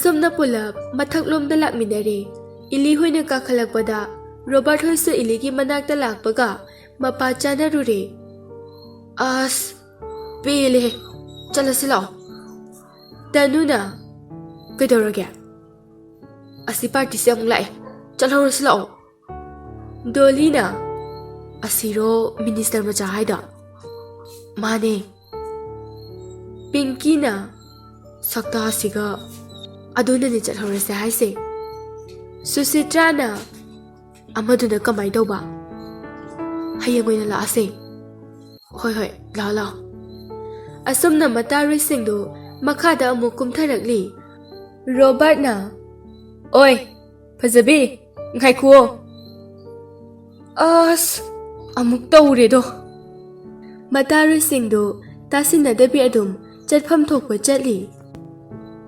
असुमना pull-up मथक्लोमदा लाकमिनरे इली होइना काखलकपदा Robert होइसु इलीगी मनाक्ता लाकपगा Mopa चानरुरे अस पेले चलसे लाओ तनुना कदौरगे असि पार्टी से अमुक लाए चलहौरसे लाओ डोलीना असिरो मिनिस्टर मचा हाइदा माने पिंकीना सक्ता सिगा अदुनने चलहौरसे हाइसे सुसित्राना अमदुना कमाई तौबा हयेंग ओइना लासे होय होय लाओ लाओ असुमना मतारुइसिंगदु मखादा अमुक कुमथरकली रॉबर्टना ओय फजबी ngaikhoo अस अमुक तौरेदो मतारुइसिंगदु तासिनदबि अदुम चटफम थोकपा चटली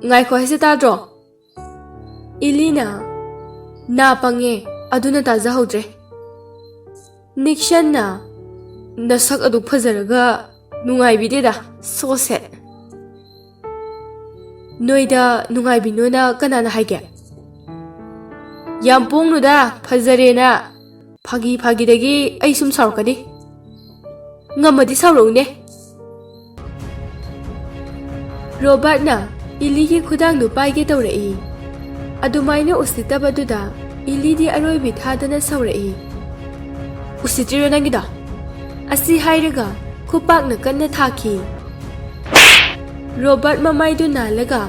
ngaikhoo हाइसे ताद्रो इलीना ना पंगे अदुना ताजाहौद्रे निक्शनना नसक अदु फजरगा नुंगाइबिदेदा सोसे नोइदा नुंगाइबिनोना कनाना हाइगे याम पोंगनुदा फजरेना फागी फागीदगी आई सुम साउरकनी ngамadi साउरौने रॉबर्टना इलीगी खुदांगदु पाइगे तौरई अदुमाइना उसितबदुदा इलीदी अरोइबि थादना साउरई उसित्रिरो नंगिदा असि हाइरगा खुपाकना कन्ना थाखी रॉबर्ट ममाइदु नालगा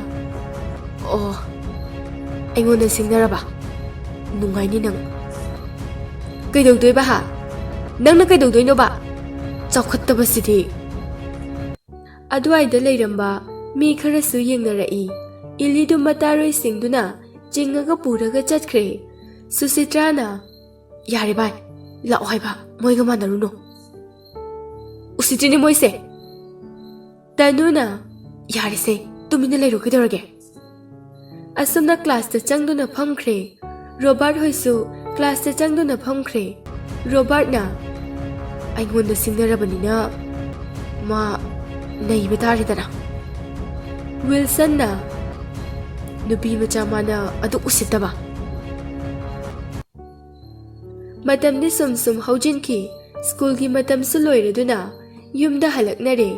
ओ एंगोना सिंगरबा नुंगाइनी नंग कैदौदोइबा हा नंगना कैदौदोइनोबा चौखत्तबसिदि अदुवाइदा लैरंबा मी खरसु येंगनरई इलीदु मतारोइसिंगदुना चिंगगा पुरगा चटख्रे सुसित्राना यारे बाय लाओ हाइबा मोइगा मानरुनो उसित्रिनि मोइसे तनुना यारिसे तुमिना लेरो कैदौरगे असुमना क्लास चंगदुना फमख्रे रॉबर्ट होइसु क्लास चंगदुना फमख्रे रॉबर्टना आइगोंदा सिंगरबनिना मा नैबे तारिदना विल्सनना नुपी मचा माना अदु उसितबा मतमनि सुम सुम हौजिनखी स्कूल की मतम सु लोइरदुना युमदा हलकनरे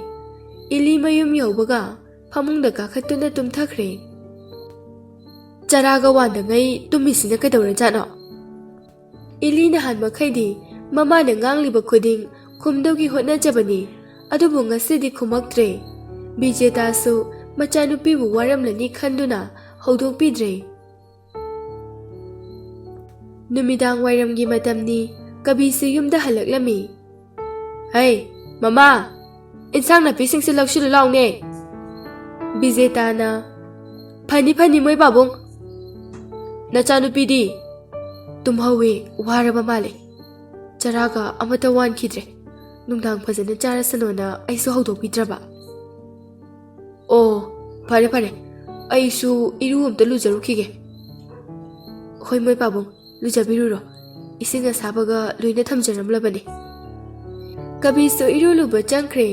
इली मयुम यौबगा फमुंगदा काखत्तुना तुमथख्रे चरागा वांदंगै तुमिसिना कैदौरजानो इली नहान मखैदी ममाना ngangliba khuding khumdogi hotnajabani adubu ngasidi khumaktre bijetasu machanupibu waramlani khanduna hodokpidre numidang wairamgi matamni kabisi yumda halaklami hey mama insang na pising si lawshil lawne bijetana phani phani moi babung nachanupidi tumhawe waraba male चरागा अमता वानखिद्रे नुंदांग फजन चारसनोना आइसु हौदोकपिद्रबा ओ फरे फरे आइसु इरु अमता लुजरुखिगे होय मोय पाबुंग लुजबिरुरो इसिंग साबगा लुइना थमजरमलबने कबिसु इरु लुबा चंख्रे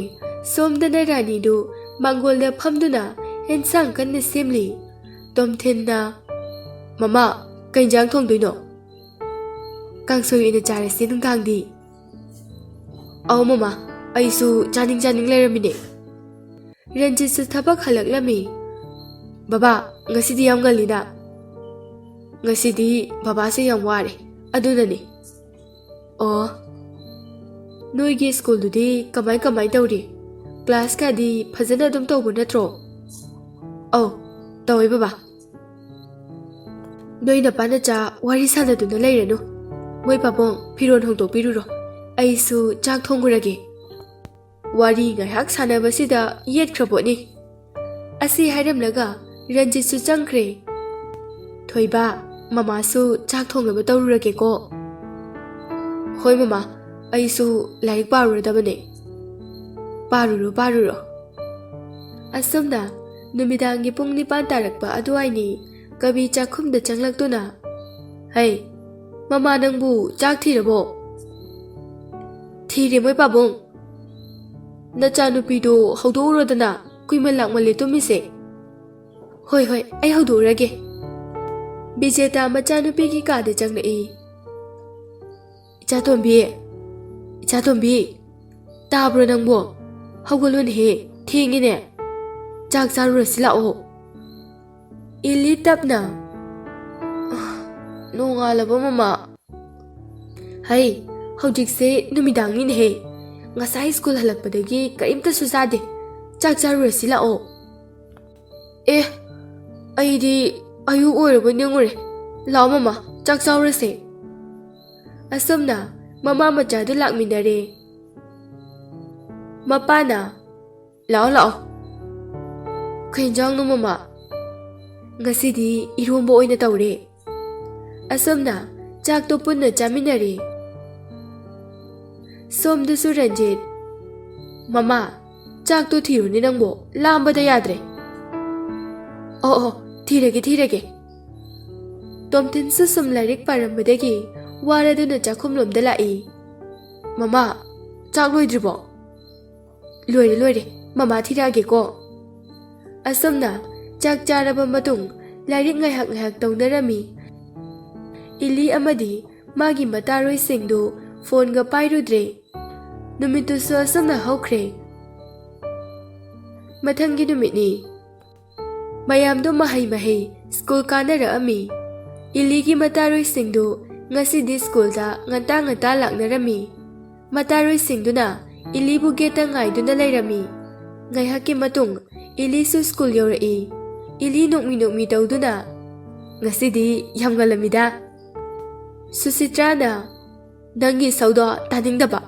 सोमदना रानीदु मंगोलदा फमदुना Hiuen Tsang कन्ने सेमली तोमथेनना mama कैंजांग थोंदुइनो कांसोई इन चारेसे नुंगांगदी औ mama आइसु जानिंग लेरमिने रंजितसु थबक हलकलमी बाबा ngasiदी याम गलिना ngasiदी बाबा से याम वारे अदुननी ओ नोइगे school दुदी कमाई कमाई तौरी क्लास कादी फजना दुम तौबो नत्रो औ तौय बाबा नोइना पानचा वारी सानदुना लेरनु मोय पाबों फिरोन होंदोकपिरुरो आइसु चाक थोंगुरगे वारी गायहाक सानबसिदा येतख्रबोनी असि हाइरमलगा रंजितसु चंख्रे थोइबा ममासु चाक थोंगब तौरुरगे को होय ममा आइसु लाइक पारुरदबने पारुरो असमना नुमिदांगी पुंग 9 तारकपा अदुवाइनी कवि चाखुमदा चंगलक्तुना है ममा नंबु चाक थीरबो थीरे मोय पाबुंग नचानुपीदो हौदोरदना कुइमन लाकमले तुमिसे ꯍꯣꯏ ꯍꯣꯏ ꯑꯩ ꯍꯧꯗꯣꯛꯎꯔꯒꯦ ꯕꯤꯖꯦꯇꯥ ꯃꯆꯥꯅꯨꯄꯤꯒꯤ ꯀꯥꯗ ꯆꯪꯂꯛꯏ ꯏꯆꯥꯇꯣꯝꯕꯤ ꯇꯥꯕ꯭ꯔꯣ ꯅꯪꯕꯣ ꯍꯧꯒꯠꯂꯣꯅꯦꯍꯦ ꯊꯦꯡꯉꯦꯅꯦ ꯆꯥꯛ ꯆꯥꯔꯨꯔꯁꯤ ꯂꯥꯛꯑꯣ ꯏꯜꯂꯤ ꯇꯞꯅ ꯅꯣꯡꯉꯥꯜꯂꯕ ꯃꯃꯥ ꯍꯩ ꯍꯧꯖꯤꯛꯁꯦ ꯅꯨꯃꯤꯗꯥꯡꯅꯤꯅꯦꯍꯦ ꯉꯁꯥꯏ ꯁ꯭ꯀꯨꯜ ꯍꯜꯂꯛꯄꯗꯒꯤ ꯀꯔꯤꯝꯇꯁꯨ ꯆꯥꯗꯦ ꯆꯥꯛ ꯆꯥꯔꯨꯔꯁꯤ ꯂꯥꯛꯑꯣ ꯑꯦ ꯑꯩꯗꯤ ꯑꯌꯨꯛ ꯑꯣꯏꯔꯕ ꯅꯤꯡꯉꯨꯔꯦ ꯂꯥꯛꯑꯣ ꯃꯃꯥ ꯆꯥꯛ ꯆꯥꯎꯔꯁꯦ ꯑꯁꯨꯝꯅ ꯃꯃꯥ ꯃꯆꯥꯗꯨ ꯂꯥꯛꯃꯤꯟꯅꯔꯦ ꯃꯄꯥꯅ ꯂꯥꯛꯑꯣ ꯀꯩ ꯏꯟꯖꯥꯡꯅꯣ ꯃꯃꯥ ꯉꯁꯤꯗꯤ ꯏꯔꯣꯝꯕ ꯑꯣꯏꯅ ꯇꯧꯔꯦ ꯑꯁꯨꯝꯅ ꯆꯥꯛꯇꯣ ꯄꯨꯟꯅ ꯆꯥꯃꯤꯟꯅꯔꯦ ꯁꯣꯝꯗꯁꯨ ꯔꯟꯖꯤꯠ ꯃꯃꯥ ꯆꯥꯛꯇꯣ ꯊꯤꯔꯨꯅꯦ ꯅꯪꯕꯣ ꯂꯥꯝꯕꯗ ꯌꯥꯗ꯭ꯔꯦ ꯑꯣ ꯊꯤꯔꯒꯦ ꯇꯣꯝꯊꯤꯟꯁꯨ ꯁꯨꯝ ꯂꯥꯏꯔꯤꯛ ꯄꯥꯔꯝꯕꯗꯒꯤ ꯋꯥꯔꯗꯨꯅ ꯆꯥꯛꯈꯨꯝꯂꯣꯝꯗ ꯂꯥꯛꯏ ꯃꯃꯥ ꯆꯥꯛ ꯂꯣꯏꯗ꯭ꯔꯤꯕꯣ ꯂꯣꯏꯔꯦ ꯃꯃꯥ ꯊꯤꯔꯛꯑꯒꯦꯀꯣ ꯑꯁꯨꯝꯅ ꯆꯥꯛ ꯆꯥꯔꯕ ꯃꯇꯨꯡ ꯂꯥꯏꯔꯤꯛ ꯉꯥꯏꯍꯥꯛ ꯇꯧꯅꯔꯝꯃꯤ ꯏꯜꯂꯤ ꯑꯃꯗꯤ ꯃꯥꯒꯤ ꯃꯇꯥꯔꯣꯏꯁꯤꯡꯗꯨ ꯐꯣꯟꯒ ꯄꯥꯏꯔꯨꯗ꯭ꯔꯦ ꯅꯨꯃꯤꯠꯇꯨꯁꯨ ꯑꯁꯨꯝꯅ ꯍꯧꯈ꯭ꯔꯦ ꯃꯊꯪꯒꯤ ꯅꯨꯃꯤꯠꯅꯤ ꯃꯌꯥꯝꯗꯨ ꯃꯍꯩ ꯁ꯭ꯀꯨꯜ ꯀꯥꯅꯔꯛꯑꯝꯃꯤ ꯏꯜꯂꯤꯒꯤ ꯃꯇꯥꯔꯣꯏꯁꯤꯡꯗꯨ ꯉꯁꯤꯗꯤ ꯁ꯭ꯀꯨꯜꯗ ꯉꯟꯇꯥ ꯂꯥꯛꯅꯔꯝꯃꯤ ꯃꯇꯥꯔꯣꯏꯁꯤꯡꯗꯨꯅ ꯏꯜꯂꯤꯕꯨ ꯒꯦꯠꯇ ꯉꯥꯏꯗꯨꯅ ꯂꯩꯔꯝꯃꯤ ꯉꯥꯏꯍꯥꯛꯀꯤ ꯃꯇꯨꯡ ꯏꯜꯂꯤꯁꯨ ꯁ꯭ꯀꯨꯜ ꯌꯧꯔꯛꯏ ꯏꯜꯂꯤ ꯅꯣꯛꯃꯤ ꯇꯧꯗꯨꯅ ꯉꯁꯤꯗꯤ ꯌꯥꯝ ꯉꯜꯂꯝꯃꯤꯗ ꯁꯨꯁꯤꯇ꯭ꯔꯥꯅ ꯅꯪꯒꯤ ꯏꯁꯧꯗꯣ ꯇꯥꯅꯤꯡꯗꯕ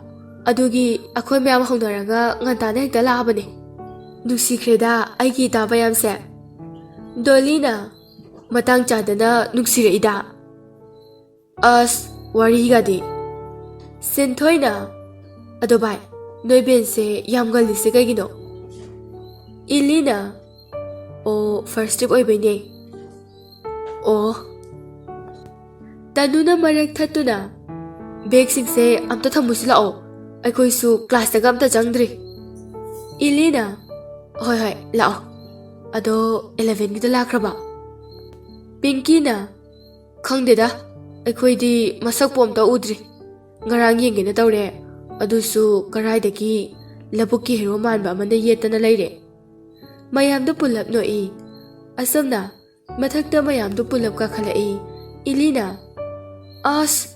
ꯑꯗꯨꯒꯤ ꯑꯩꯈꯣꯏ ꯃꯌꯥꯝ ꯍꯧꯅꯔꯒ ꯉꯟꯇꯥꯅ ꯍꯦꯛꯇ ꯂꯥꯛꯑꯕꯅꯦ ꯅꯨꯡꯁꯤꯈ꯭ꯔꯦꯗ ꯑꯩꯒꯤ ꯏꯇꯥ ꯃꯌꯥꯝꯁꯦ ꯗꯣꯂꯤꯅ ꯃꯇꯥꯡ ꯆꯥꯗꯅ ꯅꯨꯡꯁꯤꯔꯛꯏꯗ ꯑꯁ ꯋꯥꯔꯤꯒꯗꯤ ꯁꯤꯟꯊꯣꯏꯅ ꯑꯗꯣ ꯚꯥꯏ ꯅꯣꯏ ꯕꯦꯟꯁꯦ ꯌꯥꯝ ꯉꯜꯂꯤꯁꯦ ꯀꯩꯒꯤꯅꯣ ꯏꯜꯂꯤꯅ ꯑꯣ ꯐꯥꯔꯁ ꯇ꯭ꯔꯤꯞ ꯑꯣꯏꯕꯩꯅꯦ ꯑꯣ ꯇꯅꯨꯅ ꯃꯔꯛ ꯊꯠꯇꯨꯅ ꯕꯦꯒꯁꯤꯡꯁꯦ ꯑꯝꯇ ꯊꯝꯃꯨꯁꯤ ꯂꯥꯛꯑꯣ ꯑꯩꯈꯣꯏꯁꯨ ꯀ꯭ꯂꯥꯁꯇꯒ ꯑꯝꯇ ꯆꯪꯗ꯭ꯔꯤ ꯏꯜꯂꯤꯅ ꯍꯣꯏ ꯂꯥꯛꯑꯣ ꯑꯗꯣ 11ꯒꯤꯗ ꯂꯥꯛꯈ꯭ꯔꯕ ꯄꯤꯡꯀꯤꯅ ꯈꯪꯗꯦꯗ ꯑꯩꯈꯣꯏꯗꯤ ꯃꯁꯛꯄꯨ ꯑꯝꯇ ꯎꯗ꯭ꯔꯤ ꯉꯔꯥꯡ ꯌꯦꯡꯒꯦꯅ ꯇꯧꯔꯦ ꯑꯗꯨꯁꯨ ꯀꯔꯥꯏꯗꯒꯤ ꯂꯕꯨꯛꯀꯤ ꯍꯦꯔꯣ ꯃꯥꯟꯕ ꯑꯃꯅ ꯌꯦꯠꯇꯅ ꯂꯩꯔꯦ ꯃꯌꯥꯝꯗꯨ ꯄꯨꯜꯂꯞ ꯅꯣꯛꯏ ꯑꯁꯨꯝꯅ ꯃꯊꯛꯇ ꯃꯌꯥꯝꯗꯨ ꯄꯨꯜꯂꯞ ꯀꯥꯈꯠꯂꯛꯏ ꯏꯜꯂꯤꯅ ꯑꯁ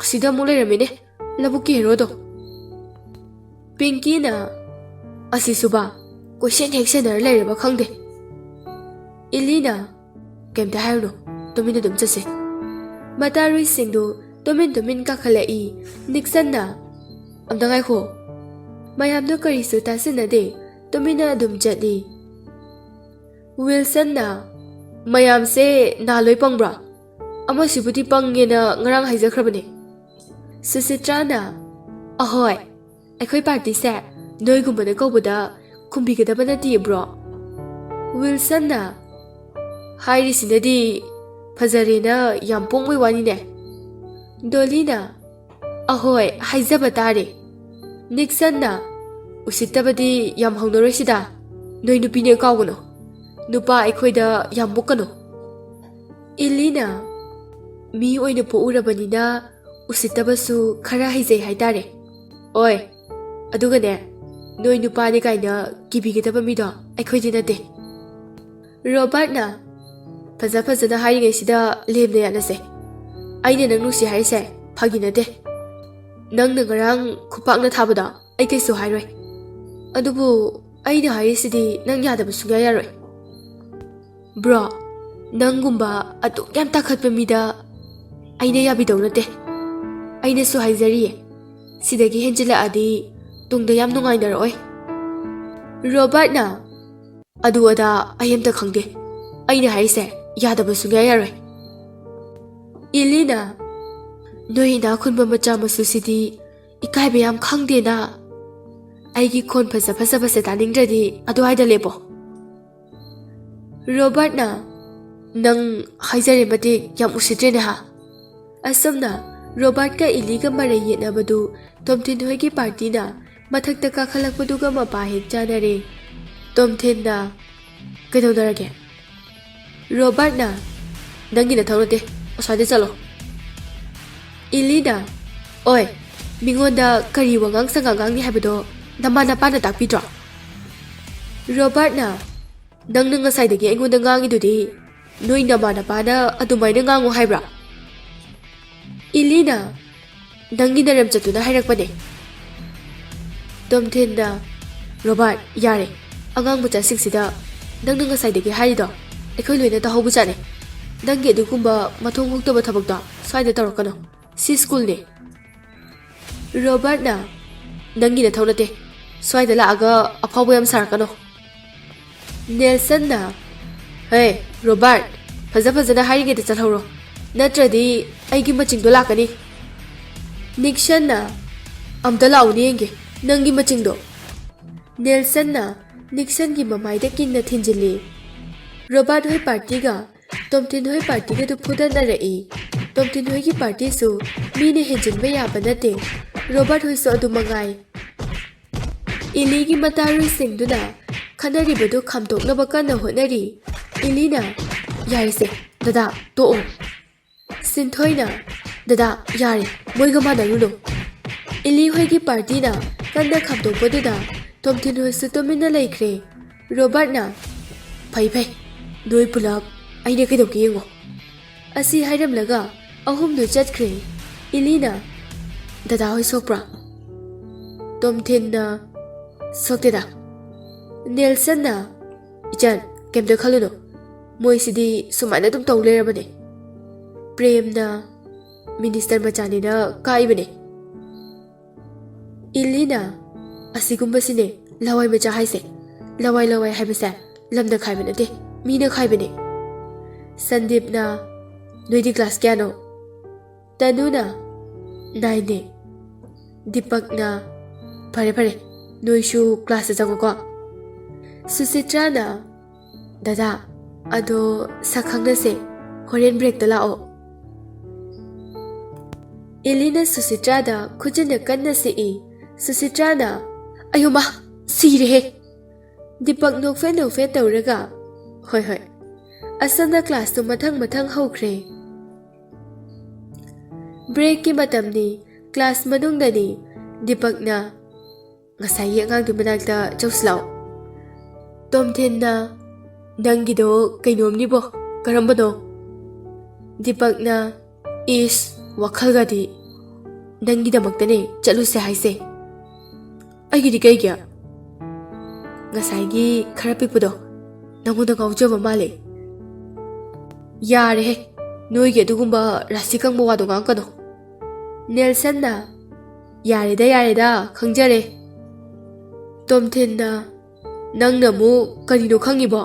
ꯑꯁꯤꯗ ꯑꯃꯨꯛ ꯂꯩꯔꯝꯃꯤꯅꯦ ꯂꯕꯨꯛꯀꯤ ꯍꯦꯔꯣꯗꯣ ꯄꯤꯡꯀꯤꯅ ꯑꯁꯤꯁꯨꯕ ꯀꯣꯏꯁꯦꯟ ꯍꯦꯛ ꯁꯦꯟꯅꯔ ꯂꯩꯔꯕ ꯈꯪꯗꯦ ꯏꯜꯂꯤꯅ ꯀꯩꯝꯇ ꯍꯥꯏꯔꯨꯅꯨ ꯇꯨꯃꯤꯟꯅ ꯑꯗꯨꯝ ꯆꯠꯁꯦ ꯃꯇꯥꯔꯣꯏꯁꯤꯡꯗꯨ ꯇꯨꯃꯤꯟ ꯀꯥꯈꯠꯂꯛꯏ ꯅꯤꯛꯁꯟꯅ ꯑꯝꯇ ꯉꯥꯏꯈꯣ ꯃꯌꯥꯝꯗꯨ ꯀꯔꯤꯁꯨ ꯇꯥꯁꯤꯟꯅꯗꯦ ꯇꯨꯃꯤꯟꯅ ꯑꯗꯨꯝ ꯆꯠꯂꯤ ꯋꯤꯜꯁꯟꯅ ꯃꯌꯥꯝꯁꯦ ꯅꯥꯂꯣꯏ ꯄꯪꯕ꯭ꯔꯥ ꯑꯃꯁꯤꯕꯨꯗꯤ ꯄꯪꯉꯦꯅ ꯉꯔꯥꯡ ꯍꯥꯏꯖꯈ꯭ꯔꯕꯅꯦ ꯁꯨꯁꯤꯇ꯭ꯔꯥꯅ ꯑꯍꯣꯏ ꯑꯩꯈꯣই ꯄꯥꯔꯇꯤꯁꯦ ꯅꯣꯏꯒꯨꯝꯕꯅ ꯀꯧꯕꯗ ꯈꯨꯝꯕꯤꯒꯗꯕ ꯅꯠꯇꯦ ꯕ꯭ꯔꯣ ꯋꯤꯜꯁꯟꯅ ꯍꯥꯏꯔꯤꯁꯤꯅꯗꯤ ꯐꯖꯔꯦꯅ ꯌꯥꯝ ꯄꯣꯡꯕꯩ ꯋꯥꯅꯤꯅꯦ ꯗꯣꯂꯤꯅ ꯑꯍꯣꯏ ꯍꯥꯏꯖꯕ ꯇꯥꯔꯦ ꯅꯤꯛꯁꯟꯅ ꯎꯁꯤꯠꯇꯕꯗꯤ ꯌꯥꯝ ꯍꯧꯅꯔꯣꯏꯁꯤꯗ ꯅꯣꯏ ꯅꯨꯄꯤꯅꯦ ꯀꯥꯎꯒꯅꯨ ꯅꯨꯄꯥ ꯑꯩꯈꯣꯏꯗ ꯌꯥꯝ ꯃꯨꯛꯀꯅꯨ ꯏꯜꯂꯤꯅ ꯃꯤ ꯑꯣꯏꯅ ꯄꯣꯛꯎꯔꯕꯅꯤꯅ ꯎꯁꯤꯠꯇꯕꯁꯨ ꯈꯔ ꯍꯩꯖꯩ ꯍꯥꯏꯇꯥꯔꯦ ꯑꯣꯏ ꯑꯗꯨꯒꯅꯦ ꯅꯣꯏ ꯅꯨꯄꯥꯅꯤ ꯀꯥꯏꯅ ꯀꯤꯕꯤꯒꯗꯕ ꯃꯤꯗꯣ ꯑꯩꯈꯣꯏꯗꯤ ꯅꯠꯇꯦ ꯔꯣꯕꯥꯔꯠꯅ ꯐꯖꯅ ꯍꯥꯏꯔꯤꯉꯩꯁꯤꯗ ꯂꯦꯝꯅ ꯌꯥꯅꯁꯦ ꯑꯩꯅ ꯅꯪ ꯅꯨꯡꯁꯤ ꯍꯥꯏꯔꯤꯁꯦ ꯐꯥꯒꯤ ꯅꯠꯇꯦ ꯅꯪꯅ ꯉꯔꯥꯡ ꯈꯨꯄꯥꯛꯅ ꯊꯥꯕꯗꯣ ꯑꯩ ꯀꯩꯁꯨ ꯍꯥꯏꯔꯣꯏ ꯑꯗꯨꯕꯨ ꯑꯩꯅ ꯍꯥꯏꯔꯤꯁꯤꯗꯤ ꯅꯪ ꯌꯥꯗꯕ ꯁꯨꯡꯌꯥ ꯌꯥꯔꯣꯏ ꯕ꯭ꯔꯣ ꯅꯪꯒꯨꯝꯕ ꯑꯗꯨꯛ ꯌꯥꯝ ꯇꯥꯈꯠꯄ ꯃꯤꯗ ꯑꯩꯅ ꯌꯥꯕꯤꯗꯧ ꯅꯠꯇꯦ ꯑꯩꯅꯁꯨ ꯍꯥꯏꯖꯔꯤꯌꯦ ꯁꯤꯗꯒꯤ ꯍꯦꯟꯖꯤꯜꯂꯛꯑꯗꯤ ꯇꯨꯡꯗ ꯌꯥꯝ ꯅꯨꯡꯉꯥꯏꯅꯔꯛꯑꯣꯏ ꯔꯣꯕꯥꯔꯠꯅ ꯑꯗꯨ ꯑꯗꯥ ꯑꯩ ꯑꯝꯇ ꯈꯪꯗꯦ ꯑꯩꯅ ꯍꯥꯏꯔꯤꯁꯦ ꯌꯥꯗꯕ ꯁꯨꯡꯌꯥ ꯌꯥꯔꯣꯏ ꯏꯜꯂꯤꯅ ꯅꯣꯏ ꯏꯅꯥꯛ ꯈꯨꯟꯕ ꯃꯆꯥ ꯃꯁꯨꯁꯤꯗꯤ ꯏꯀꯥꯏꯕ ꯌꯥꯝ ꯈꯪꯗꯦꯅ ꯑꯩꯒꯤ ꯈꯣꯟ ꯐꯖꯕꯁꯦ ꯇꯥꯅꯤꯡꯗ꯭ꯔꯗꯤ ꯑꯗꯨꯋꯥꯏꯗ ꯂꯦꯞꯄꯣ ꯔꯣꯕꯥꯔꯠꯅ ꯅꯪ ꯍꯥꯏꯖꯔꯦ ꯃꯇꯤꯛ ꯌꯥꯝ ꯎꯁꯤꯠꯇ꯭ꯔꯦꯅꯦ ꯍꯥ ꯑꯁꯨꯝꯅ ꯔꯣꯕꯥꯔꯠꯀ ꯏꯜꯂꯤꯒ ꯃꯔꯩ ꯌꯦꯠꯅꯕꯗꯨ ꯇꯣꯝꯊꯤꯟ ꯍꯣꯏꯒꯤ ꯄꯥꯔꯇꯤꯅ ꯃꯊꯛꯇ ꯀꯥꯈꯠꯂꯛꯄꯗꯨꯒ ꯃꯄꯥ ꯍꯦꯛ ꯆꯥꯅꯔꯦ ꯇꯣꯝꯊꯤꯟꯅ ꯀꯩꯗꯧꯅꯔꯒꯦ ꯔꯣꯕꯥꯔꯠꯅ ꯅꯪꯒꯤ ꯅꯊꯧ ꯅꯠꯇꯦ ꯑꯁ꯭ꯋꯥꯏꯗ ꯆꯠꯂꯣ ꯏꯂꯤꯅ ꯑꯣꯏ ꯃꯤꯉꯣꯟꯗ ꯀꯔꯤ ꯋꯥꯉꯥꯡ ꯁꯉꯥꯡ ꯉꯥꯡꯅꯤ ꯍꯥꯏꯕꯗꯣ ꯅꯃꯥ ꯅꯄꯥꯅ ꯇꯥꯛꯄꯤꯗ꯭ꯔꯣ ꯔꯣꯕꯥꯔꯠꯅ ꯅꯪꯅ ꯉꯁꯥꯏꯗꯒꯤ ꯑꯩꯉꯣꯟꯗ ꯉꯥꯡꯉꯤꯗꯨꯗꯤ ꯅꯣꯏ ꯅꯃꯥ ꯅꯄꯥꯅ ꯑꯗꯨꯃꯥꯏꯅ ꯉꯥꯡꯉꯨ ꯍꯥꯏꯕ꯭ꯔꯥ ꯏꯂꯤꯅ ꯅꯪꯒꯤ ꯅꯔꯝꯆꯠꯇꯨꯅ ꯍꯥꯏꯔꯛꯄꯅꯦ ꯇꯣꯝꯊꯤꯟꯅ ꯔꯣꯕꯥꯔꯠ ꯌꯥꯔꯦ ꯑꯉꯥꯡ ꯃꯆꯥꯁꯤꯡꯁꯤꯗ ꯅꯪꯅ ꯉꯁꯥꯏꯗꯒꯤ ꯍꯥꯏꯔꯤꯗꯣ ꯑꯩꯈꯣꯏ ꯂꯣꯏꯅ ꯇꯥꯍꯧꯕ ꯆꯥꯠꯅꯤ ꯅꯪꯒꯤ ꯑꯗꯨꯒꯨꯝꯕ ꯃꯊꯣꯡ ꯍꯨꯛꯇꯕ ꯊꯕꯛꯇꯣ ꯁ꯭ꯋꯥꯏꯗ ꯇꯧꯔꯛꯀꯅꯣ ꯁꯤ ꯁ꯭ꯀꯨꯜꯅꯤ ꯔꯣꯕꯥꯔꯠꯅ ꯅꯪꯒꯤ ꯅꯊꯧ ꯅꯠꯇꯦ ꯁ꯭ꯋꯥꯏꯗ ꯂꯥꯛꯑꯒ ꯑꯐꯥꯎꯕ ꯌꯥꯝ ꯁꯥꯔꯛꯀꯅꯣ ꯅꯦꯜꯁꯟꯅ ꯍꯦ ꯔꯣꯕꯥꯔꯠ ꯐꯖꯅ ꯍꯥꯏꯔꯤꯉꯩꯗ ꯆꯠꯍꯧꯔꯣ ꯅꯠꯇ꯭ꯔꯗꯤ ꯑꯩꯒꯤ ꯃꯆꯤꯡꯗꯣ ꯂꯥꯛꯀꯅꯤ ꯅꯤꯛꯁꯟꯅ ꯑꯝꯇ ꯂꯥꯛꯎꯅꯦ ꯌꯦꯡꯒꯦ ꯅꯪꯒꯤ ꯃꯆꯤꯡꯗꯣ ꯅꯦꯜꯁꯟꯅ ꯅꯤꯛꯁꯟꯒꯤ ꯃꯃꯥꯏꯗ ꯀꯤꯟꯅ ꯊꯤꯟꯖꯤꯜꯂꯤ ꯔꯣꯕꯥꯔꯠ ꯍꯣꯏ ꯄꯥꯔꯇꯤꯒ ꯇꯣꯝꯊꯤꯟ ꯍꯣꯏ ꯄꯥꯔꯇꯤꯒꯗꯨ ꯐꯨꯗꯠꯅꯔꯛꯏ ꯇꯣꯝꯊꯤꯟ ꯍꯣꯏꯒꯤ ꯄꯥꯔꯇꯤꯁꯨ ꯃꯤꯅ ꯍꯦꯟꯖꯤꯟꯕ ꯌꯥꯕ ꯅꯠꯇꯦ ꯔꯣꯕꯥꯔꯠ ꯍꯣꯏꯁꯨ ꯑꯗꯨ ꯃꯉꯥꯏ ꯏꯂꯤꯒꯤ ꯃꯇꯥꯔꯣꯏꯁꯤꯡꯗꯨꯅ ꯈꯟꯅꯔꯤꯕꯗꯨ ꯈꯥꯝꯗꯣꯛꯅꯕ ꯀꯟꯅ ꯍꯣꯠꯅꯔꯤ ꯏꯂꯤꯅ ꯌꯥꯔꯦꯁꯦ ꯗꯗꯥ ꯇꯣꯛꯑꯣ ꯁꯤꯟꯊꯣꯏꯅ ꯗꯗꯥ ꯌꯥꯔꯦ ꯃꯣꯏꯒ ꯃꯥꯟꯅꯔꯨꯅꯨ ꯏꯂꯤ ꯍꯣꯏꯒꯤ ꯄꯥꯔꯇꯤꯅ ꯀꯟꯅ ꯈꯥꯝꯗꯣꯛꯄꯗꯨꯗ ꯇꯣꯝꯊꯤꯟ ꯍꯣꯏꯁꯨ ꯇꯨꯃꯤꯟꯅ ꯂꯩꯈ꯭ꯔꯦ ꯔꯣꯕꯥꯔꯠꯅ ꯐꯩ ꯅꯣꯏ ꯄꯨꯂꯞ ꯑꯩꯅ ꯀꯩꯗꯧꯒꯦ ꯌꯦꯡꯉꯣ ꯑꯁꯤ ꯍꯥꯏꯔꯝꯂꯒ ꯑꯍꯨꯝꯗꯨ ꯆꯠꯈ꯭ꯔꯦ ꯏꯂꯤꯅ ꯗꯗꯥ ꯍꯣꯏ ꯁꯣꯛꯄ꯭ꯔꯥ ꯇꯣꯝꯊꯤꯟꯅ ꯁꯣꯛꯇꯦꯗ ꯅꯦꯜꯁꯟꯅ ꯏꯆꯟ ꯀꯩꯝꯇ ꯈꯜꯂꯨꯅꯨ ꯃꯣꯏꯁꯤꯗꯤ ꯁꯨꯃꯥꯏꯅ ꯑꯗꯨꯝ ꯇꯧ ꯂꯩꯔꯕꯅꯦ ꯄ꯭ꯔꯦꯝꯅ ꯃꯤꯅꯤꯁꯇꯔ ꯃꯆꯥꯅꯤꯅ ꯀꯥꯏꯕꯅꯦ ꯏꯂꯤꯅ ꯑꯁꯤꯒꯨꯝꯕꯁꯤꯅꯦ ꯂꯋꯥꯏ ꯃꯆꯥ ꯍꯥꯏꯁꯦ ꯂꯋꯥꯏ ꯍꯥꯏꯕꯁꯦ ꯂꯝꯗ ꯈꯥꯏꯕ ꯅꯠꯇꯦ ꯃꯤꯅ ꯈꯥꯏꯕꯅꯦ ꯁꯟꯗꯤꯞꯅ ꯅꯣꯏꯗꯤ ꯀ꯭ꯂꯥꯁ ꯀꯌꯥꯅꯣ ꯇꯅꯨꯅ 9ꯅꯦ ꯗꯤꯄꯛꯅ ꯐꯔꯦ ꯅꯣꯏꯁꯨ ꯀ꯭ꯂꯥꯁꯇ ꯆꯪꯉꯨꯀꯣ ꯁꯨꯁꯤꯇ꯭ꯔꯥꯅ ꯗꯗꯥ ꯑꯗꯣ ꯁꯛꯈꯪꯅꯁꯦ ꯍꯣꯔꯦꯟ ꯕ꯭ꯔꯦꯛꯇ ꯂꯥꯛꯑꯣ ꯏꯂꯤꯅ ꯁꯨꯁꯤꯇ꯭ꯔꯥꯗ ꯈꯨꯖꯤꯟꯅ ꯀꯟꯅ ꯁꯤꯛꯏ ꯁꯨꯁꯤꯇ꯭ꯔꯥꯅ ꯑꯌꯣꯃꯥ ꯁꯤꯔꯦꯍꯦ ꯗꯤꯄꯛ ꯅꯣꯛꯐꯦꯠ ꯇꯧꯔꯒ ꯍꯣꯏ ꯑꯁꯣꯝꯗ ꯀ꯭ꯂꯥꯁꯇꯨ ꯃꯊꯪ ꯍꯧꯈ꯭ꯔꯦ ꯕ꯭ꯔꯦꯛꯀꯤ ꯃꯇꯝꯅꯤ ꯀ꯭ꯂꯥꯁ ꯃꯅꯨꯡꯗꯅꯤ ꯗꯤꯄꯛꯅ ꯉꯁꯥꯏꯒꯤ ꯑꯉꯥꯡꯗꯨ ꯃꯅꯥꯛꯇ ꯆꯧꯁꯤꯜꯂꯥꯎ ꯇꯣꯝꯊꯤꯟꯅ ꯅꯪꯒꯤꯗꯣ ꯀꯩꯅꯣꯝꯅꯤꯕꯣ ꯀꯔꯝꯕꯅꯣ ꯗꯤꯄꯛꯅ ꯏꯁ ꯋꯥꯈꯜꯒꯗꯤ ꯅꯪꯒꯤꯗꯃꯛꯇꯅꯦ ꯆꯠꯂꯨꯁꯦ ꯍꯥꯏꯁꯦ ꯑꯩꯒꯤꯗꯤ ꯀꯩꯒꯤ ꯉꯁꯥꯏꯒꯤ ꯈꯔ ꯄꯤꯛꯄꯗꯣ ꯅꯪꯉꯣꯟꯗ ꯉꯥꯎꯖꯕ ꯃꯥꯜꯂꯦ ꯌꯥꯔꯦꯍꯦ ꯅꯣꯏꯒꯤ ꯑꯗꯨꯒꯨꯝꯕ ꯔꯥꯁꯤ ꯀꯪꯕ ꯋꯥꯗꯣ ꯉꯥꯡꯀꯅꯣ ꯅꯦꯜꯁꯟꯅ ꯌꯥꯔꯦꯗ ꯈꯪꯖꯔꯦ ꯇꯣꯝꯊꯤꯟꯅ ꯅꯪꯅ ꯑꯃꯨꯛ ꯀꯔꯤꯅꯣ ꯈꯪꯉꯤꯕꯣ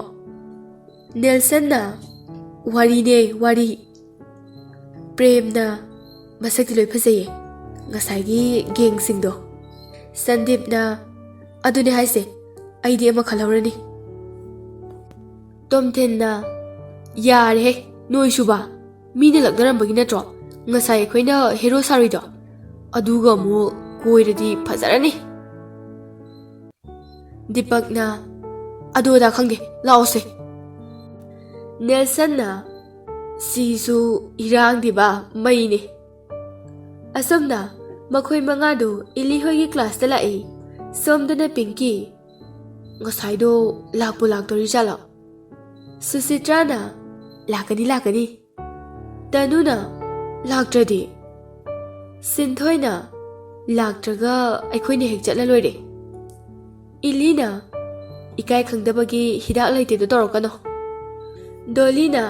ꯅꯦꯜꯁꯟꯅ ꯋꯥꯔꯤꯅꯦ ꯋꯥꯔꯤ ꯄ꯭ꯔꯦꯝꯅ ꯃꯁꯛꯇꯤ ꯂꯣꯏ ꯐꯖꯩꯌꯦ ꯉꯁꯥꯏꯒꯤ ꯒꯦꯡꯁꯤꯡꯗꯣ ꯁꯟꯗꯤꯞꯅ ꯑꯗꯨꯅꯦ ꯍꯥꯏꯁꯦ ꯑꯩꯗꯤ ꯑꯃ ꯈꯜꯍꯧꯔꯅꯤ ꯇꯣꯝꯊꯤꯟꯅ ꯌꯥꯔꯦꯍꯦ ꯅꯣꯏꯁꯨꯕ ꯃꯤꯅ ꯂꯛꯅꯔꯝꯕꯒꯤ ꯅꯠꯇ꯭ꯔꯣ ꯉꯁꯥꯏ ꯑꯩꯈꯣꯏꯅ ꯍꯦꯔꯣ ꯁꯥꯔꯨꯏꯗꯣ ꯑꯗꯨꯒ ꯑꯃꯨꯛ ꯀꯣꯏꯔꯗꯤ ꯐꯖꯔꯅꯤ ꯗꯤꯄꯛꯅ ꯑꯗꯨ ꯑꯗꯥ ꯈꯪꯗꯦ ꯂꯥꯛꯑꯣꯁꯦ ꯅꯦꯜꯁꯟꯅ ꯁꯤꯁꯨ ꯏꯔꯥꯡꯗꯤꯕ ꯃꯩꯅꯤ ꯑꯁꯣꯝꯅ ꯃꯈꯣꯏ ꯃꯉꯥꯗꯨ ꯏꯂꯤ ꯍꯣꯏꯒꯤ ꯀ꯭ꯂꯥꯁꯇ ꯂꯥꯛꯏ ꯁꯣꯝꯗꯅ ꯄꯤꯡꯀꯤ ꯉꯁꯥꯏꯗꯣ ꯂꯥꯛꯄꯨ ꯂꯥꯛꯇꯣꯔꯤꯖꯥꯠꯂꯣ ꯁꯨꯁꯤꯇ꯭ꯔꯥꯅ ꯂꯥꯛꯀꯅꯤ ꯇꯅꯨꯅ ꯂꯥꯛꯇ꯭ꯔꯗꯤ ꯁꯤꯟꯊꯣꯏꯅ ꯂꯥꯛꯇ꯭ꯔꯒ ꯑꯩꯈꯣꯏꯅ ꯍꯦꯛ ꯆꯠꯂ ꯂꯣꯏꯔꯦ ꯏꯂꯤꯅ ꯏꯀꯥꯏ ꯈꯪꯗꯕꯒꯤ ꯍꯤꯗꯥꯛ ꯂꯩꯇꯦꯗꯣ ꯇꯧꯔꯛꯀꯅꯣ ꯗꯣꯂꯤꯅ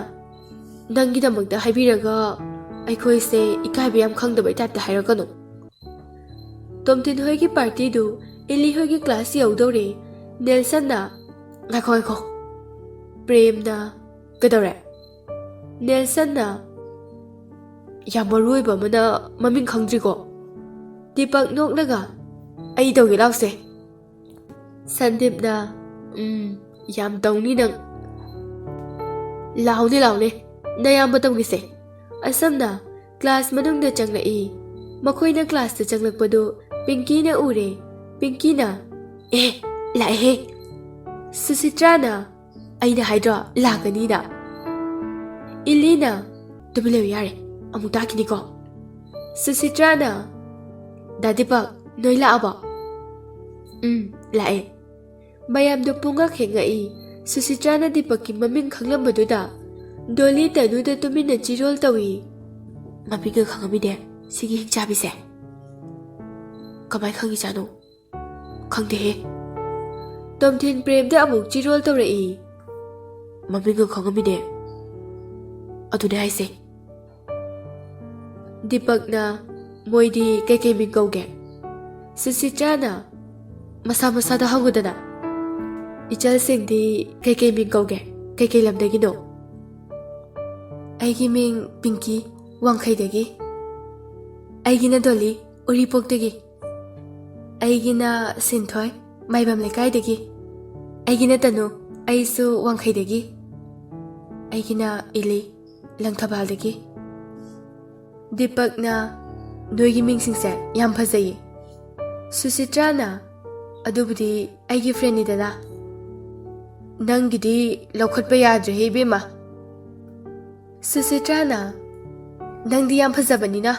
ꯅꯪꯒꯤꯗꯃꯛꯇ ꯍꯥꯏꯕꯤꯔꯒ ꯑꯩꯈꯣꯏꯁꯦ ꯏꯀꯥꯏꯕ ꯌꯥꯝ ꯈꯪꯗꯕꯩ ꯇꯥꯏꯞꯇ ꯍꯥꯏꯔꯛꯀꯅꯣ ꯇꯣꯝꯊꯤꯟ ꯍꯣꯏꯒꯤ ꯄꯥꯔꯇꯤꯗꯨ ꯏꯂꯤ ꯍꯣꯏꯒꯤ ꯀ꯭ꯂꯥꯁ ꯌꯧꯗꯧꯔꯦ ꯅꯦꯜꯁꯟꯅ ꯉꯥꯏꯈꯣ ꯄ꯭ꯔꯦꯝꯅ ꯀꯩꯗꯧꯔꯦ ꯅꯦꯜꯁꯟꯅ ꯌꯥꯝ ꯃꯔꯨ ꯑꯣꯏꯕ ꯑꯃꯅ ꯃꯃꯤꯡ ꯈꯪꯗ꯭ꯔꯤꯀꯣ ꯗꯤꯄꯛ ꯅꯣꯛꯂꯒ ꯑꯩ ꯇꯧꯒꯦ ꯂꯥꯎꯁꯦ ꯁꯟꯗꯤꯞꯅ ꯌꯥꯝ ꯇꯧꯅꯤ ꯅꯪ ꯂꯥꯎꯅꯦ ꯅꯌꯥꯝꯕ ꯇꯧꯒꯤꯁꯦ ꯑꯁꯣꯝꯅ ꯀ꯭ꯂꯥꯁ ꯃꯅꯨꯡꯗ ꯆꯪꯂꯛꯏ ꯃꯈꯣꯏꯅ ꯀ꯭ꯂꯥꯁꯇ ꯆꯪꯂꯛꯄꯗꯨ ꯄꯤꯡꯀꯤꯅ ꯎꯔꯦ ꯄꯤꯡꯀꯤꯅ ꯂꯥꯛꯑꯦꯍꯦ ꯁꯨꯁꯤꯇ꯭ꯔꯥꯅ ꯑꯩꯅ ꯍꯥꯏꯗ꯭ꯔꯣ ꯂꯥꯛꯀꯅꯤꯅ ꯏꯂꯤꯅ ꯇꯨꯃꯤꯟ ꯂꯩꯌꯨ ꯌꯥꯔꯦ ꯑꯃꯨꯛ ꯇꯥꯈꯤꯅꯤꯀꯣ ꯁꯨꯁꯤꯇ꯭ꯔꯥꯅ ꯗꯥ ꯗꯤꯄꯛ ꯅꯣꯏ ꯂꯥꯛꯑꯕꯣ ꯂꯥꯛꯑꯦ ꯃꯌꯥꯝꯗꯣ ꯄꯨꯡꯉꯛ ꯍꯦꯛꯉꯛꯏ ꯁꯨꯁꯤꯇ꯭ꯔꯥꯅ ꯗꯤꯄꯛꯀꯤ ꯃꯃꯤꯡ ꯈꯪꯂꯝꯕꯗꯨꯗ ꯗꯣꯂꯤ ꯇꯅꯨꯗ ꯇꯨꯃꯤꯟꯅ ꯆꯤꯔꯣꯜ ꯇꯧꯏ ꯃꯃꯤꯡꯒ ꯈꯪꯉꯝꯃꯤꯅꯦ ꯁꯤꯒꯤ ꯍꯤꯡꯆꯥꯕꯤꯁꯦ ꯀꯃꯥꯏ ꯈꯪꯉꯤꯖꯥꯠꯅꯣ ꯈꯪꯗꯦꯍꯦ ꯇꯣꯝꯊꯤꯟ ꯄ꯭ꯔꯦꯝꯗ ꯑꯃꯨꯛ ꯆꯤꯔꯣꯜ ꯇꯧꯔꯛꯏ ꯃꯃꯤꯡꯒ ꯈꯪꯉꯝꯃꯤꯅꯦ ꯑꯗꯨꯅꯦ ꯍꯥꯏꯁꯦ ꯗꯤꯄꯛꯅ ꯃꯣꯏꯗꯤ ꯀꯩꯀꯩ ꯃꯤꯡ ꯀꯧꯒꯦ ꯁꯨꯁꯤꯇ꯭ꯔꯥꯅ ꯃꯁꯥ ꯃꯁꯥꯗ ꯍꯪꯉꯨꯗꯅ ꯏꯆꯜꯁꯤꯡꯗꯤ ꯀꯩꯀꯩ ꯃꯤꯡ ꯀꯧꯒꯦ ꯀꯩꯀꯩ ꯂꯝꯗꯒꯤꯅꯣ ꯑꯩꯒꯤ ꯃꯤꯡ ꯄꯤꯡꯀꯤ ꯋꯥꯡꯈꯩꯗꯒꯤ ꯑꯩꯒꯤꯅ ꯗꯣꯂꯤ ꯎꯔꯤꯄꯣꯛꯇꯒꯤ ꯑꯩꯒꯤꯅ ꯁꯤꯟꯊꯣꯏ ꯃꯥꯏꯕꯝ ꯂꯩꯀꯥꯏꯗꯒꯤ ꯑꯩꯒꯤꯅ ꯇꯅꯨ ꯑꯩꯁꯨ ꯋꯥꯡꯈꯩꯗꯒꯤ ꯑꯩꯒꯤꯅ ꯏꯂꯤ ꯂꯪꯊꯕꯥꯜꯗꯒꯤ ꯗꯤꯄꯛꯅ ꯅꯣꯏꯒꯤ ꯃꯤꯡꯁꯤꯡꯁꯦ ꯌꯥꯝ ꯐꯖꯩꯌꯦ ꯁꯨꯁꯤꯇ꯭ꯔꯥꯅ ꯑꯗꯨꯕꯨꯗꯤ ꯑꯩꯒꯤ ꯐ꯭ꯔꯦꯟꯅꯤꯗꯅ ꯅꯪꯒꯤꯗꯤ ꯂꯧꯈꯠꯄ ꯌꯥꯗ꯭ꯔꯦꯍꯦ ꯏꯕꯦꯝꯃ ꯁꯨꯁꯤꯇ꯭ꯔꯥꯅ ꯅꯪꯗꯤ ꯌꯥꯝ ꯐꯖꯕꯅꯤꯅ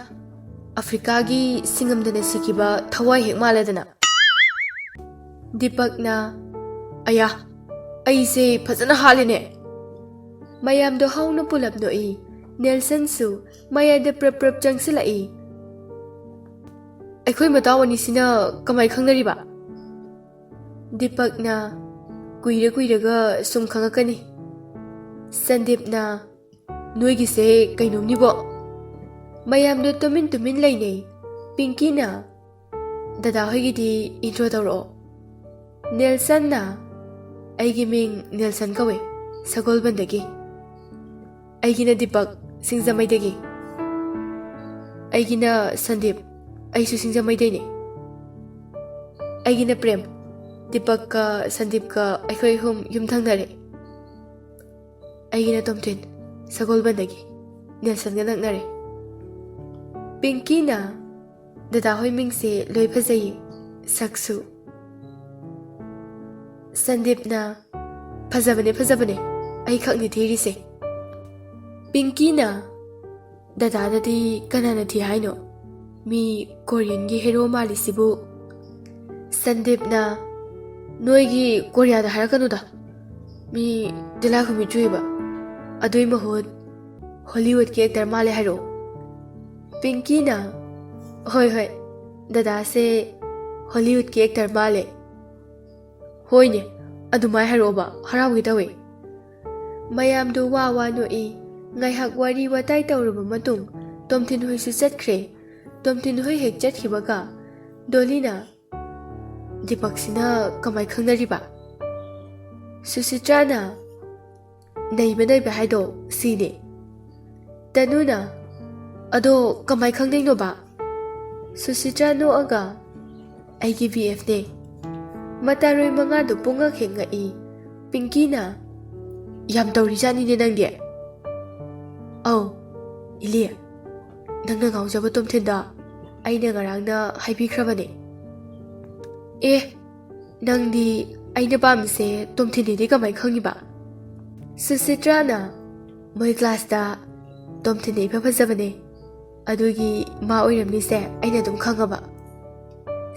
ꯑꯐ꯭ꯔꯤꯀꯥꯒꯤ ꯁꯤꯡꯉꯝꯗꯅ ꯁꯤꯈꯤꯕ ꯊꯋꯥꯏ ꯍꯦꯛ ꯃꯥꯜꯂꯗꯅ ꯗꯤꯄꯛꯅ ꯑꯌꯥ ꯑꯩꯁꯦ ꯐꯖꯅ ꯍꯥꯜꯂꯤꯅꯦ ꯃꯌꯥꯝꯗꯣ ꯍꯧꯅ ꯄꯨꯂꯞ ꯅꯣꯛꯏ ꯅꯦꯜꯁꯟꯁꯨ ꯃꯌꯥꯏꯗ ꯄ꯭ꯔꯞ ꯄ꯭ꯔꯞ ꯆꯪꯁꯤꯜꯂꯛꯏ ꯑꯩꯈꯣꯏ ꯃꯇꯥꯎ ꯑꯅꯤꯁꯤꯅ ꯀꯃꯥꯏ ꯈꯪꯅꯔꯤꯕ ꯗꯤꯄꯛꯅ ꯀꯨꯏꯔ ꯀꯨꯏꯔꯒ ꯁꯨꯝ ꯈꯪꯉꯛꯀꯅꯤ ꯁꯟꯗꯤꯞꯅ ꯅꯣꯏꯒꯤꯁꯦ ꯀꯩꯅꯣꯝꯅꯤꯕꯣ ꯃꯌꯥꯝꯗꯣ ꯇꯨꯃꯤꯟ ꯇꯨꯃꯤꯟ ꯂꯩꯅꯩ ꯄꯤꯡꯀꯤꯅ ꯗꯗꯥ ꯍꯣꯏꯒꯤꯗꯤ ꯏꯟꯇ꯭ꯔꯣ ꯇꯧꯔꯛꯑꯣ ꯅꯦꯜꯁꯟꯅ ꯑꯩꯒꯤ ꯃꯤꯡ ꯅꯦꯜꯁꯟ ꯀꯧꯏ ꯁꯒꯣꯜꯕꯟꯗꯒꯤ ꯑꯩꯒꯤꯅ ꯗꯤꯄꯛ ꯁꯤꯡꯖꯃꯩꯗꯒꯤ ꯑꯩꯒꯤꯅ ꯁꯟꯗꯤꯞ ꯑꯩꯁꯨ ꯁꯤꯡꯖꯃꯩꯗꯩꯅꯤ ꯑꯩꯒꯤꯅ ꯄ꯭ꯔꯦꯝ ꯗꯤꯄꯛꯀ ꯁꯟꯗꯤꯞꯀ ꯑꯩꯈꯣꯏ ꯑꯍꯨꯝ ꯌꯨꯝꯊꯪꯅꯔꯦ ꯑꯩꯒꯤꯅ ꯇꯣꯝꯊꯤꯟ ꯁꯒꯣꯜꯕꯟꯗꯒꯤ ꯅꯦꯜꯁꯟꯒ ꯅꯛꯅꯔꯦ ꯄꯤꯡꯀꯤꯅ ꯗꯗꯥ ꯍꯣꯏ ꯃꯤꯡꯁꯦ ꯂꯣꯏ ꯐꯖꯩꯌꯦ ꯁꯛꯁꯨ ꯁꯟꯗꯤꯞꯅ ꯐꯖꯕꯅꯦ ꯐꯖꯕꯅꯦ ꯑꯩ ꯈꯛꯅꯤ ꯊꯤꯔꯤꯁꯦ ꯄꯤꯡꯀꯤꯅ ꯗꯗꯥꯗꯗꯤ ꯀꯅꯥꯅ ꯊꯤ ꯍꯥꯏꯅꯣ ꯃꯤ ꯀꯣꯔꯤꯌꯟꯒꯤ ꯍꯦꯔꯣ ꯃꯥꯜꯂꯤꯁꯤꯕꯨ ꯁꯟꯗꯤꯞꯅ ꯅꯣꯏꯒꯤ ꯀꯣꯔꯤꯌꯥꯗ ꯍꯥꯏꯔꯛꯀꯅꯨꯗ ꯃꯤ ꯇꯤꯜꯂꯥꯈꯨꯝꯕꯤ ꯆꯨꯏꯕ ꯑꯗꯨꯏ ꯃꯍꯨꯠ ꯍꯣꯂꯤꯋꯨꯗꯀꯤ ꯑꯦꯛꯇꯔ ꯃꯥꯜꯂꯦ ꯍꯥꯏꯔꯛꯑꯣ ꯄꯤꯡꯀꯤꯅ ꯍꯣꯏ ꯍꯣꯏ ꯗꯗꯥꯁꯦ ꯍꯣꯂꯤꯋꯨꯗꯀꯤ ꯑꯦꯛꯇꯔ ꯃꯥꯜꯂꯦ ꯍꯣꯏꯅꯦ ꯑꯗꯨꯃꯥꯏ ꯍꯥꯏꯔꯛꯑꯣꯕ ꯍꯔꯥꯎꯒꯦ ꯇꯧꯋꯤ ꯃꯌꯥꯝꯗꯣ ꯋꯥ ꯋꯥ ꯅꯣꯛꯏ ꯉꯥꯏꯍꯥꯛ ꯋꯥꯔꯤ ꯋꯥꯇꯥꯏ ꯇꯧꯔꯕ ꯃꯇꯨꯡ ꯇꯣꯝꯊꯤꯟ ꯍꯣꯏꯁꯨ ꯆꯠꯈ꯭ꯔꯦ ꯇꯣꯝꯊꯤꯟ ꯍꯣꯏ ꯍꯦꯛ ꯆꯠꯈꯤꯕꯒ ꯗꯣꯂꯤꯅ ꯗꯤꯄꯛꯁꯤꯅ ꯀꯃꯥꯏ ꯈꯪꯅꯔꯤꯕ ꯁꯨꯁꯤꯇ꯭ꯔꯥꯅ ꯅꯩꯕ ꯅꯩꯕ ꯍꯥꯏꯗꯣ ꯁꯤꯅꯦ ꯇꯅꯨꯅ ꯑꯗꯣ ꯀꯃꯥꯏ ꯈꯪꯅꯩꯅꯣꯕ ꯁꯨꯁꯤꯇ꯭ꯔꯥ ꯅꯣꯛꯑꯒ ꯑꯩꯒꯤ BFꯅꯦ ꯃꯇꯥꯔꯣꯏ ꯃꯉꯥꯗꯨ ꯄꯨꯡꯉꯛ ꯍꯦꯛꯉꯛꯏ ꯄꯤꯡꯀꯤꯅ ꯌꯥꯝ ꯇꯧꯔꯤꯖꯥꯠꯅꯤꯅꯦ ꯅꯪꯗꯤ ꯑꯧ ꯏꯂꯤ ꯅꯪꯅ ꯉꯥꯎꯖꯕ ꯇꯣꯝꯊꯤꯟꯗ ꯑꯩꯅ ꯉꯔꯥꯡꯅ ꯍꯥꯏꯕꯤꯈ꯭ꯔꯕꯅꯦ ꯑꯦ ꯅꯪꯗꯤ ꯑꯩꯅ ꯄꯥꯝꯃꯤꯁꯦ ꯇꯣꯝꯊꯤꯟꯅꯦꯗꯤ ꯀꯃꯥꯏ ꯈꯪꯉꯤꯕ ꯁꯨꯁꯤꯇ꯭ꯔꯥꯅ ꯃꯣꯏ ꯀ꯭ꯂꯥꯁꯇ ꯇꯣꯝꯊꯤꯟꯅ ꯏꯐ ꯐꯖꯕꯅꯦ ꯑꯗꯨꯒꯤ ꯃꯥ ꯑꯣꯏꯔꯝꯅꯤꯁꯦ ꯑꯩꯅ ꯑꯗꯨꯝ ꯈꯪꯉꯕ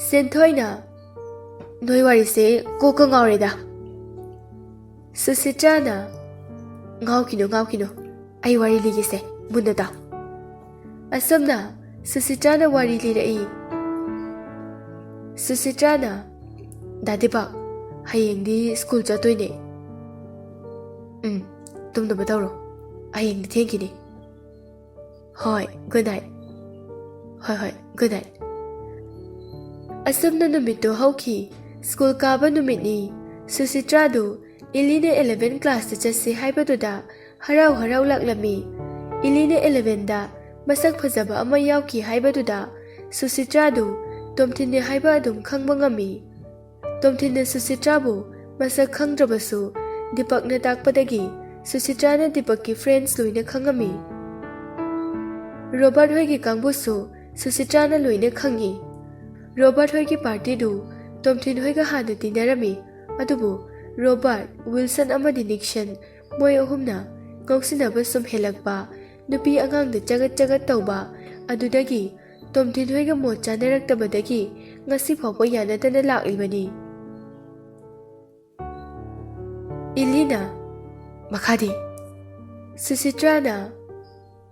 ꯁꯤꯟꯊꯣꯏꯅ ꯅꯣꯏ ꯋꯥꯔꯤꯁꯦ ꯀꯣꯛꯀ ꯉꯥꯎꯔꯦꯗ ꯁꯨꯁꯤꯇ꯭ꯔꯥꯅ ꯉꯥꯎꯈꯤꯅꯣ ꯉꯥꯎꯈꯤꯅꯣ ꯑꯩ ꯋꯥꯔꯤ ꯂꯤꯒꯦꯁꯦ ꯃꯨꯟꯅ ꯇꯥꯎ ꯑꯁꯨꯝꯅ ꯁꯨꯁꯤꯇ꯭ꯔꯥꯅ ꯋꯥꯔꯤ ꯂꯤꯔꯛꯏ ꯁꯨꯁꯤꯇ꯭ꯔꯥꯅ ꯗꯥ ꯗꯤꯄꯛ ꯍꯌꯦꯡꯗꯤ ꯁ꯭ꯀꯨꯜ ꯆꯠꯇꯣꯏꯅꯦ ꯇꯨꯝꯅꯕ ꯇꯧꯔꯣ ꯍꯌꯦꯡꯗꯤ ꯊꯦꯡꯈꯤꯅꯤ ꯍꯣꯏ ꯒꯨꯗ ꯅꯥꯏꯠ ꯍꯣꯏ ꯍꯣꯏ ꯒꯨꯗ ꯅꯥꯏꯠ ꯑꯁꯨꯝꯅ ꯅꯨꯃꯤꯠꯇꯨ ꯍꯧꯈꯤ ꯁ꯭ꯀꯨꯜ ꯀꯥꯕ ꯅꯨꯃꯤꯠꯅꯤ ꯁꯨꯁꯤꯇ꯭ꯔꯥꯗꯨ ꯏꯂꯤꯅ 11 ꯀ꯭ꯂꯥꯁꯇ ꯆꯠꯁꯤ ꯍꯥꯏꯕꯗꯨꯗ ꯍꯔꯥꯎ ꯍꯔꯥꯎ ꯂꯥꯛꯂꯝꯃꯤ ꯏꯂꯤꯅ 11ꯗ ꯃꯁꯛ ꯐꯖꯕ ꯑꯃ ꯌꯥꯎꯈꯤ ꯍꯥꯏꯕꯗꯨꯗ ꯁꯨꯁꯤꯇ꯭ꯔꯥꯗු ꯇꯣꯝꯊꯤꯟꯅꯦ ꯍꯥꯏꯕ ꯑꯗꯨꯝ ꯈꯪꯕ ꯉꯝꯃꯤ ꯇꯣꯝꯊꯤꯟꯅ ꯁꯨꯁꯤꯇ꯭ꯔꯥꯕꯨ ꯃꯁꯛ ꯈꯪꯗ꯭ꯔꯕꯁꯨ ꯗꯤꯄꯛꯅ ꯇꯥꯛꯄꯗꯒꯤ ꯁꯨꯁꯤꯇ꯭ꯔꯥꯅ ꯗꯤꯄꯛꯀꯤ ꯐ꯭ꯔꯦꯟడ్ꯁ ꯂꯣꯏꯅ ꯈꯪꯉꯝꯃꯤ ꯔꯣꯕꯥꯔꯠ ꯍꯣꯏꯒꯤ ꯀꯥꯡꯕꯨꯁꯨ ꯁꯨꯁꯤꯇ꯭ꯔꯥꯅ ꯂꯣꯏꯅ ꯈꯪꯉꯤ ꯔꯣꯕꯥꯔꯠ ꯍꯣꯏꯒꯤ ꯄꯥꯔꯇꯤꯗꯨ ꯇꯣꯝꯊꯤꯟ ꯍꯣꯏꯒ ꯍꯥꯟꯅ ꯇꯤꯟꯅꯔꯝꯃꯤ ꯑꯗꯨꯕꯨ ꯔꯣꯕꯥꯔꯠ ꯋꯤꯜꯁꯟ ꯑꯃꯗꯤ ꯅꯤꯛꯁꯟ ꯃꯣꯏ ꯑꯍꯨꯝꯅ ꯉꯥꯎꯁꯤꯟꯅꯕ ꯁꯨꯝ ꯍꯦꯜꯂꯛꯄ nupi angang da jagat tauba adudagi tomthin hoiga mo chanaraktabadagi ngasi phawba yanadana laklibani Ilina makhadi Susitrana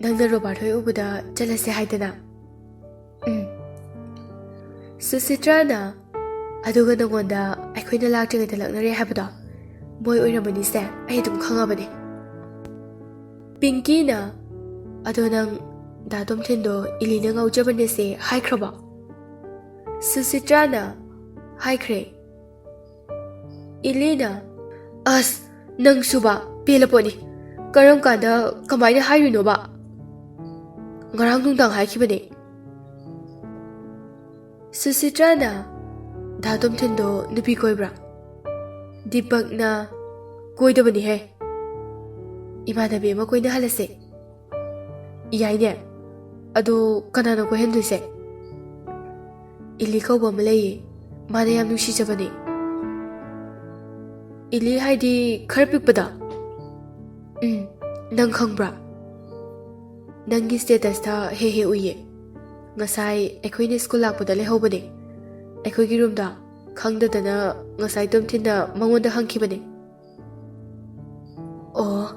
nangna Robert hoi ubuda jalase haidana Susitrana aduga nangonda aikhoina lakjagada laknare habada boy oiramani se ai dum khangabani Pinky na ado nang da tomthindo Ilina ngaujabane se haikraba Susitrana haikre Ilina As nang suba pelaponi karam kada kamaina hairino ba ngarang nungdang haikibane Susitrana da tomthindo nupi koibra Deepak na koidabani he Imanabi ma koina halase Yaine ado kanana ko henduse Ili kauba malay mana yam nusijabani Ili haidi kharpik pada nang khangbra nangi status tha he uye ngasai ekhoine school lakpada lehobane ekhoi gi room da khangdadana ngasai tomthinda mangonda hangkhibane Oh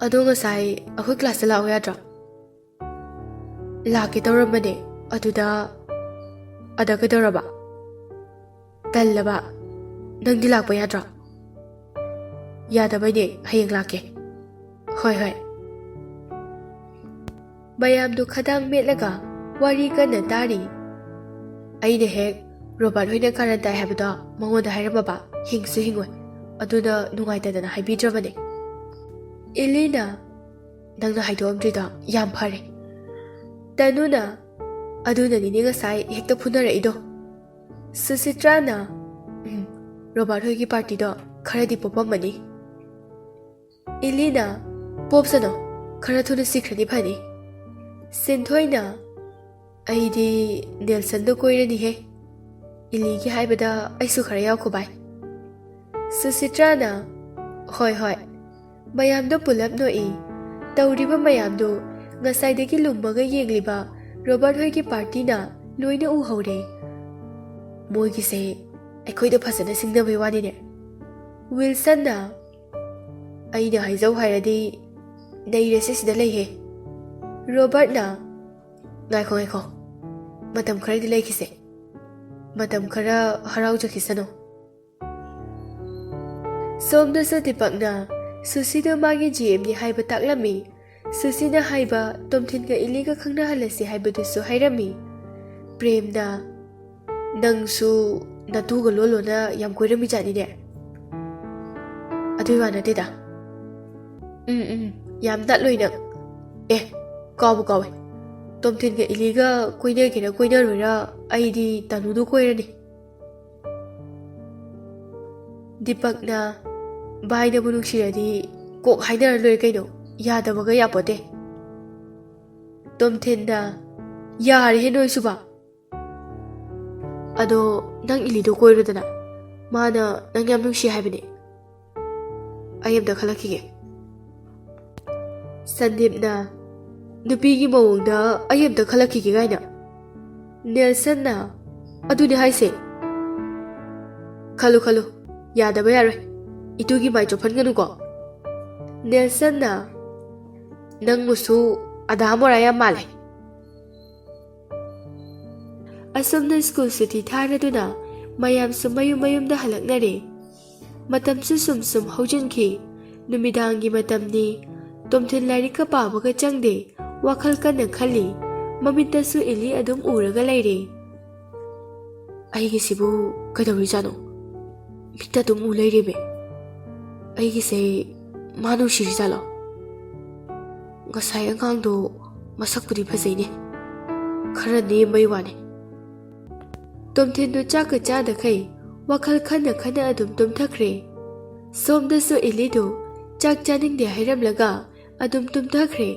ado ngasai akhoi class la hoyadra la ke tawramane aduda ada ka daraba tallaba nangdi lakpa yadra yadabai hayeng lake hoi bayam du khadang metlaga wari kana tari aine hek Robert hoina karanta habda mangoda hairababa hingsu hingoi aduna nungaitadana haibidrabane Elena nangna haidomdrida yam phare tanuna aduna ni ngasai hekta phunara ido Susitrana Robert hoigi party do kharadi popamani Elena popsano khara thuna sikrani phani Sinthoina aidi Nelson do koirani he Ili gi haibada aisu khara yaw khobai Susitrana hoi mayam do pulap no I tawriba mayam do ngasai degi lumbaga yengliba Robert hoigi party na loina u hore moi gi se ekhoi da phasana singna bai wani ne Wilson na aina haizau hairadi nei rese sida lei he Robert na ngai kho matam khari di lei khise matam khara harau jakhisano somda sa Deepak na Susida magi GM ni haiba taklami Susina haiba tomthin ka iliga khangna halasi haiba dusu hairami Prem na nangsu natuga lolo na yam koirami jani ne adui wana teda yam dat loina kawu tomthin ka iliga koina kira koina roira aidi tanudu koirani Deepak na Baina bunuk shiradi kok haidar loy kaino yadabaga yapote tomthinda yare he noi suba ado nang ilido koirodana mana nang yam nungshi haibane ayam da khalakige Sandeep na nupi gi mawongda ayam da khalakige gaina Nelson na aduni haise khalu yadaba yaroi Itugi mai chopan ganu ko Nelson na nang musu adamora ya male Asomna school city thara duna mayam sumayum da halaknare matam su sum hojinki numidangi matamni tomthin larika pabaga changde wakhal kana khali maminta su ili adum uraga laire aigi sibu kadawri jano mitta dum u laire be Aigi se manu shirizalo ngasai angang do masak pudi phazaine khara ne mai wane tomthin do chaka cha da khai wakhal khana adum tom thakre somda so ilido chak chaning de hairam laga adum tom thakre